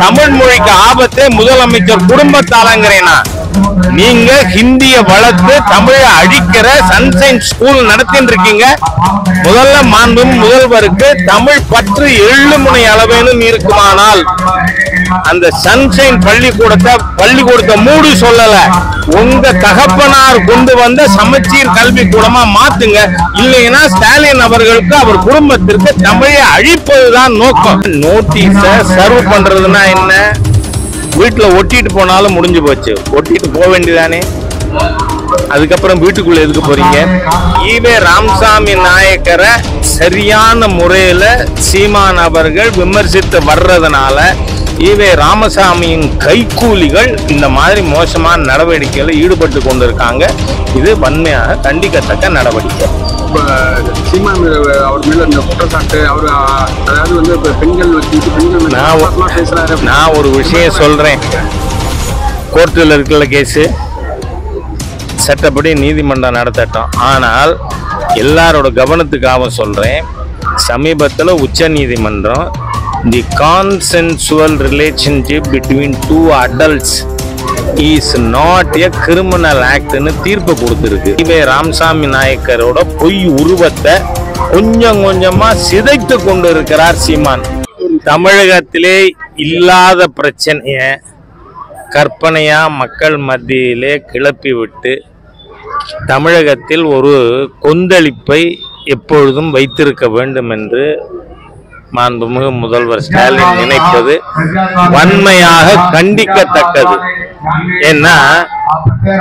தமிழ் மொழிக்கு ஆபத்து முதலமைச்சர் குடும்பத்தாலங்கிறேனா நீங்க ஹிந்திய வளர்த்து தமிழை அழிக்கிற சன்ஷைன் ஸ்கூல் நடத்திட்டு இருக்கீங்க. முதல்ல முதல்வருக்கு தமிழ் பற்று எள்ளுமுனை அளவேனும் இருக்குமானால் அந்த சன்ஷைன் பள்ளிக்கூடத்தை மூடி சொல்லல, உங்க தகப்பனார் கொண்டு வந்த சமச்சீர் கல்வி கூடமா மாத்துங்க. இல்லைன்னா ஸ்டாலின் அவர்களுக்கு அவர் குடும்பத்திற்கு தமிழை அழிப்பதுதான் நோக்கம். நோட்டீஸ சர்வ் பண்றதுன்னா என்ன? வீட்டுல ஒட்டிட்டு போனாலும் முடிஞ்சு போச்சு, ஒட்டிட்டு போக வேண்டியதானே. அதுக்கப்புறம் வீட்டுக்குள்ள எதுக்கு போறீங்க? ஈவே ராமசாமி நாயக்கரை சரியான முறையில சீமான் அவர்கள் விமர்சித்து வர்றதுனால ஈவே ராமசாமியின் கைக்கூலிகள் இந்த மாதிரி மோசமான நடவடிக்கைகளில் ஈடுபட்டு கொண்டிருக்காங்க. இது வன்மையாக கண்டிக்கத்தக்க நடவடிக்கை. சீமான் அவர் மேல இந்த குற்றச்சாட்டு, அவர் அதாவது வந்து பெண்கள் நான் ஒரு விஷயம் சொல்றேன். கோர்ட்டில் இருக்கிற கேஸு சட்டப்படி நீதிமன்றம் நடத்தட்டும். ஆனால் எல்லாரோட கவனத்துக்காக சொல்றேன், சமீபத்தில் உச்ச நீதிமன்றம் the consensual relationship between two adults is not a criminal ஆக்ட்னு தீர்ப்பு கொடுத்துருக்கு. ஈவே ராமசாமி நாயக்கரோட பொய் உருவத்தை கொஞ்சம் கொஞ்சமா சிதைத்து கொண்டு இருக்கிறார் சீமான். தமிழகத்திலே இல்லாத பிரச்சனைய கற்பனையா மக்கள் மத்தியிலே கிளப்பி விட்டு தமிழகத்தில் ஒரு கொந்தளிப்பை எப்பொழுதும் வைத்திருக்க வேண்டும் என்று மாண்புமிகு முதல்வர் ஸ்டாலின் நினைப்பது வன்மையாக கண்டிக்கத்தக்கது. ஏன்னா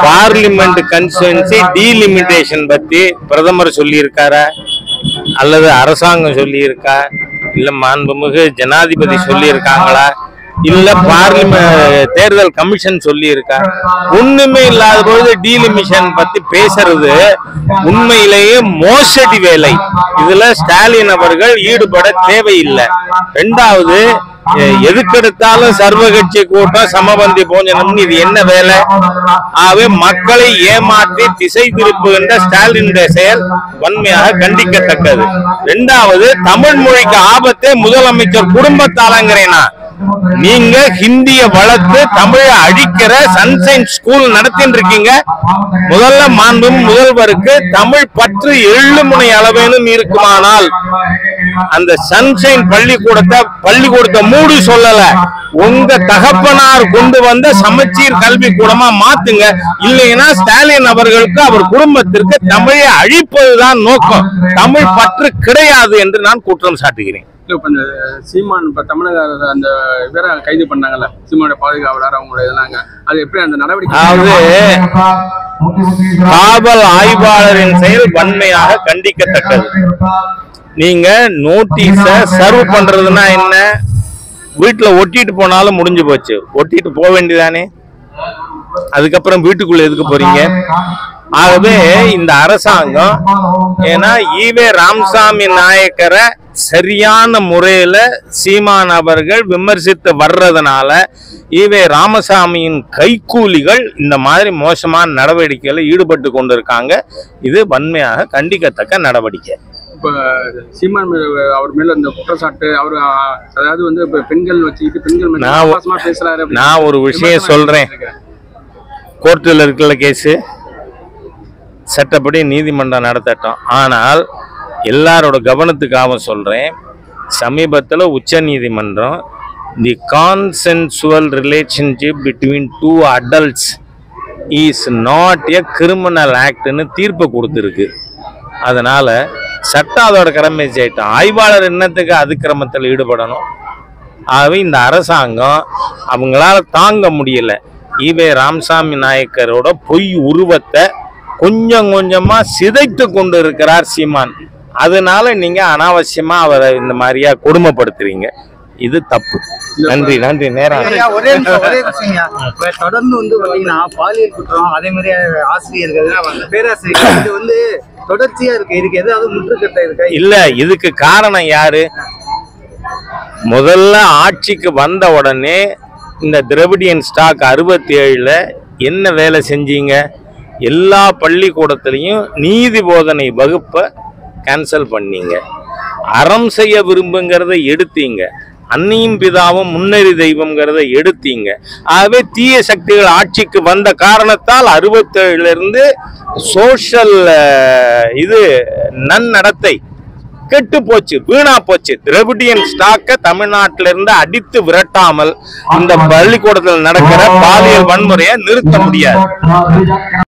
பார்லிமெண்ட் கன்ஸ்டிட்யூன்சி டீலிமிட்டேஷன் பத்தி பிரதமர் சொல்லியிருக்காரா, அல்லது அரசாங்கம் சொல்லியிருக்கா, இல்ல மாண்புமிகு ஜனாதிபதி சொல்லியிருக்காங்களா, இல்ல பார்லிமெண்ட் தேர்தல் கமிஷன் சொல்லி இருக்கா? ஒண்ணுமே இல்லாத பொழுது டீலிமிஷன் பத்தி பேசுறது உண்மையிலேயே மோசடி வேலை. இதுல ஸ்டாலின் அவர்கள் ஈடுபட தேவையில்லை. ரெண்டாவது, எதுக்கெடுத்தாலும் சர்வகட்சி கூட்டம் சமபந்தி போஞ்சனம், இது என்ன வேலை? ஆகவே மக்களை ஏமாற்றி திசை திருப்புகின்ற ஸ்டாலினுடைய செயல் வன்மையாக கண்டிக்கத்தக்கது. ரெண்டாவது, தமிழ் மொழிக்கு ஆபத்தே முதலமைச்சர் குடும்பத்தாலங்கிறேனா நீங்க ஹிந்திய வளர்த்து தமிழை அழிக்கிற சன்ஷைன் ஸ்கூல் நடத்திட்டு இருக்கீங்க. முதல்ல முதல்வருக்கு தமிழ் பற்று எள்ளுமுனை அளவேனும் இருக்குமானால் அந்த சன்ஷைன் பள்ளிக்கூடத்தை மூடி சொல்லல, உங்க தகப்பனார் கொண்டு வந்த சமச்சீர் கல்வி கூடமா மாத்துங்க. இல்லைன்னா ஸ்டாலின் அவர்களுக்கு அவர் குடும்பத்திற்கு தமிழை அழிப்பதுதான் நோக்கம். தமிழ் பற்று கிடையாது என்று நான் குற்றம் சாட்டுகிறேன். சீமான் இப்ப தமிழக அந்த இவரை கைது பண்ணாங்கல்ல, சீமானோட பாதுகாவலர், அவங்களோட இதெல்லாம், அது எப்படி அந்த நடவடிக்கை? காவல் ஆய்வாளரின் செயல் வன்மையாக கண்டிக்கத்தக்கது. நீங்க நோட்டீஸ சர்வ் பண்றதுன்னா என்ன? வீட்டுல ஒட்டிட்டு போனாலும் முடிஞ்சு போச்சு, ஒட்டிட்டு போக வேண்டியதானே. அதுக்கப்புறம் வீட்டுக்குள்ள எதுக்கு போறீங்க? ஆகவே இந்த அரசாங்கம், ஏன்னா ஈவே ராமசாமி நாயக்கரை சரியான முறையில சீமான் அவர்கள் விமர்சித்து வர்றதுனால ஈவே ராமசாமியின் கைக்கூலிகள் இந்த மாதிரி மோசமான நடவடிக்கைகளில் ஈடுபட்டு கொண்டிருக்காங்க. இது வன்மையாக கண்டிக்கத்தக்க நடவடிக்கை. இப்ப சீமான் அவர் மேல இந்த குற்றச்சாட்டு, அவர் அதாவது வந்து பெண்கள் வச்சுக்கிட்டு பெண்கள் பேசுறாரு. நான் ஒரு விஷயம் சொல்றேன், கோர்ட்டில் இருக்கிற கேஸு சட்டப்படி நீதிமன்றம் நடத்தட்டும். ஆனால் எல்லாரோட கவனத்துக்காக சொல்றேன், சமீபத்தில் உச்ச நீதிமன்றம் the consensual relationship between two adults is not a criminal ஆக்ட்னு தீர்ப்பு கொடுத்துருக்கு. அதனால சட்டம் அதோட கடமை செய்யட்டும். ஆய்வாளர் என்னத்துக்கு அதிக்கிரமத்தில் ஈடுபடணும்? ஆகவே இந்த அரசாங்கம் அவங்களால தாங்க முடியல. ஈவே ராமசாமி நாயக்கரோட பொய் உருவத்தை கொஞ்சம் கொஞ்சமா சிதைத்து கொண்டு இருக்கிறார் சீமான். அதனால நீங்க அனாவசியமா அவரை இந்த மாதிரியா கொடுமைப்படுத்துறீங்க. இது தப்பு. நன்றி நன்றி. நேரம் தொடர்ந்து வந்து பாத்தீங்கன்னா பாலியல் குற்றம், அதே மாதிரி ஆசிரியர்கள், பேராசிரியர்கள், இது வந்து தொடர்ச்சியா இருக்கு. இதுக்கு ஏதாவது முற்றுக்கட்டை இருக்கா? இல்ல, இதுக்கு காரணம் யாரு? முதல்ல ஆட்சிக்கு வந்த உடனே இந்த திராவிடியன் ஸ்டாக் 67ல என்ன வேலை செஞ்சீங்க? எல்லா பள்ளிக்கூடத்திலையும் நீதி போதனை வகுப்பை கேன்சல் பண்ணீங்க. அறம் செய்ய விரும்புங்கிறத எடுத்தீங்க. அன்னையும் பிதாவும் முன்னறி தெய்வம்ங்கிறத எடுத்தீங்க. ஆகவே தீய சக்திகள் ஆட்சிக்கு வந்த காரணத்தால் 67 இருந்து சோஷியல் நன்னடத்தை கெட்டு போச்சு, வீணா போச்சு. திராவிடியன் ஸ்டாக்க தமிழ்நாட்டிலிருந்து அடித்து விரட்டாமல் இந்த பள்ளிக்கூடத்தில் நடக்கிற பாலியல் வன்முறையை நிறுத்த முடியாது.